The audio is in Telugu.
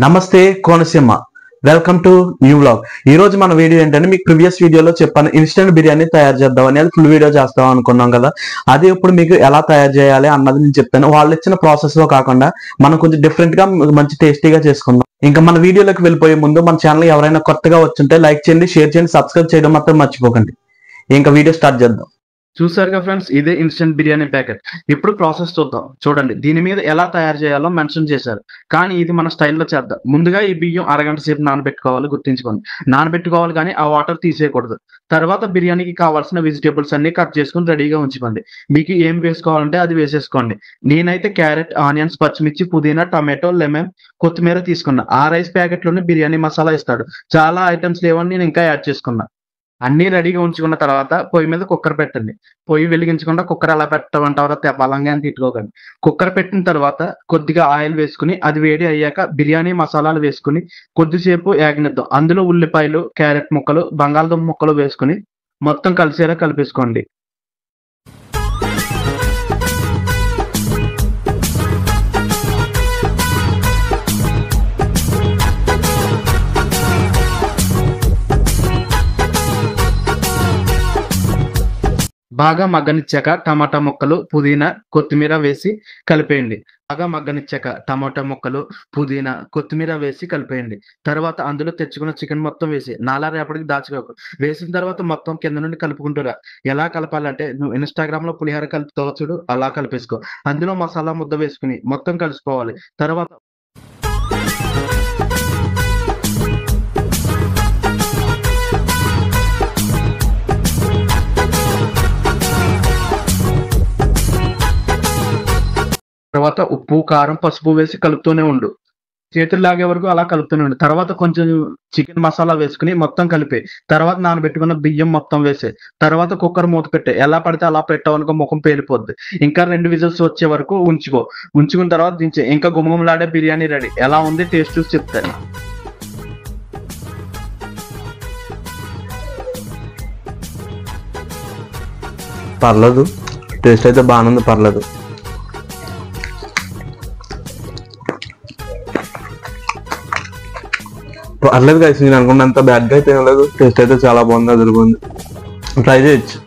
నమస్తే Konaseema, welcome to new vlog. ఈ రోజు మన వీడియో ఏంటంటే, మీకు ప్రీవియస్ వీడియోలో చెప్పాను ఇన్స్టెంట్ బిర్యానీ తయారు చేద్దామని. అది ఫుల్ వీడియో చేస్తాం అనుకున్నాం కదా. అది ఇప్పుడు మీకు ఎలా తయారు చేయాలి అన్నది నేను చెప్తాను. వాళ్ళు ఇచ్చిన ప్రాసెస్ లో కాకుండా మనం కొంచెం డిఫరెంట్ గా మంచి టేస్టీగా చేసుకుందాం. ఇంకా మన వీడియోలోకి వెళ్ళిపోయే ముందు మన ఛానల్ ఎవరైనా కొత్తగా వచ్చుంటే లైక్ చేయండి, షేర్ చేయండి, సబ్స్క్రైబ్ చేయడం మాత్రం మర్చిపోకండి. ఇంకా వీడియో స్టార్ట్ చేద్దాం. చూసారుగా ఫ్రెండ్స్, ఇదే ఇన్స్టెంట్ బిర్యానీ ప్యాకెట్. ఇప్పుడు ప్రాసెస్ చూద్దాం. చూడండి, దీని మీద ఎలా తయారు చేయాలో మెన్షన్ చేశారు, కానీ ఇది మన స్టైల్లో చేద్దాం. ముందుగా ఈ బియ్యం అరగంట సేపు నానబెట్టుకోవాలి, గుర్తుంచుకోండి. నానబెట్టుకోవాలి కానీ ఆ వాటర్ తీసేయకూడదు. తర్వాత బిర్యానీకి కావాల్సిన వెజిటేబుల్స్ అన్ని కట్ చేసుకుని రెడీగా ఉంచుకోండి. మీకు ఏం వేసుకోవాలంటే అది వేసేసుకోండి. నేనైతే క్యారెట్, ఆనియన్స్, పచ్చిమిర్చి, పుదీనా, టమాటో, లెమన్, కొత్తిమీర తీసుకున్నా. ఆ రైస్ ప్యాకెట్లోనే బిర్యానీ మసాలా ఇస్తాడు. చాలా ఐటమ్స్ లేవని నేను ఇంకా యాడ్ చేసుకున్నా. అన్ని రెడీగా ఉంచుకున్న తర్వాత పొయ్యి మీద కుక్కర్ పెట్టండి. పొయ్యి వెలిగించకుండా కుక్కర్ ఎలా పెట్టమంటారో బలంగా అని తిట్టుకోకండి. కుక్కర్ పెట్టిన తర్వాత కొద్దిగా ఆయిల్ వేసుకుని అది వేడి అయ్యాక బిర్యానీ మసాలాలు వేసుకుని కొద్దిసేపు యాగనిద్దాం. అందులో ఉల్లిపాయలు, క్యారెట్ ముక్కలు, బంగాళదుంప ముక్కలు వేసుకుని మొత్తం కలిసేలా కలిపేసుకోండి. బాగా మగ్గనిచ్చాక టమాటా ముక్కలు, పుదీనా, కొత్తిమీర వేసి కలిపేయండి. బాగా మగ్గనిచ్చాక టమాటా ముక్కలు, పుదీనా, కొత్తిమీర వేసి కలిపేయండి. తర్వాత అందులో తెచ్చుకున్న చికెన్ మొత్తం వేసి రేపటికి దాచుకోకు. వేసిన తర్వాత మొత్తం కింద నుండి కలుపుకుంటారా. ఎలా కలపాలంటే, నువ్వు ఇన్స్టాగ్రామ్ లో పులిహోర కలుపుతావు చూడు, అలా కలిపేసుకో. అందులో మసాలా ముద్ద వేసుకుని మొత్తం కలుసుకోవాలి. తర్వాత ఉప్పు, కారం, పసుపు వేసి కలుపుతూనే ఉండు. చేతులు లాగే వరకు అలా కలుపుతూనే ఉండు. తర్వాత కొంచెం చికెన్ మసాలా వేసుకుని మొత్తం కలిపే. తర్వాత నానబెట్టుకున్న బియ్యం మొత్తం వేసే. తర్వాత కుక్కర్ మూత పెట్టే. ఎలా పడితే అలా పెట్టావనుకో ముఖం పేలిపోద్ది. ఇంకా 2 విజిల్స్ వచ్చే వరకు ఉంచుకో. ఉంచుకున్న తర్వాత దించే. ఇంకా గుమగుమలాడే బిర్యానీ రెడీ. ఎలా ఉంది టేస్ట్ చూసి చెప్తాను. పర్లేదు, టేస్ట్ అయితే బాగానే ఉంది, పర్లేదు. పర్లేదు గైస్, నేను అనుకున్నంత బ్యాడ్గా అయితే లేదు. టేస్ట్ అయితే చాలా బాగుంది, అదిరిపోయింది. ట్రై చేయొచ్చు.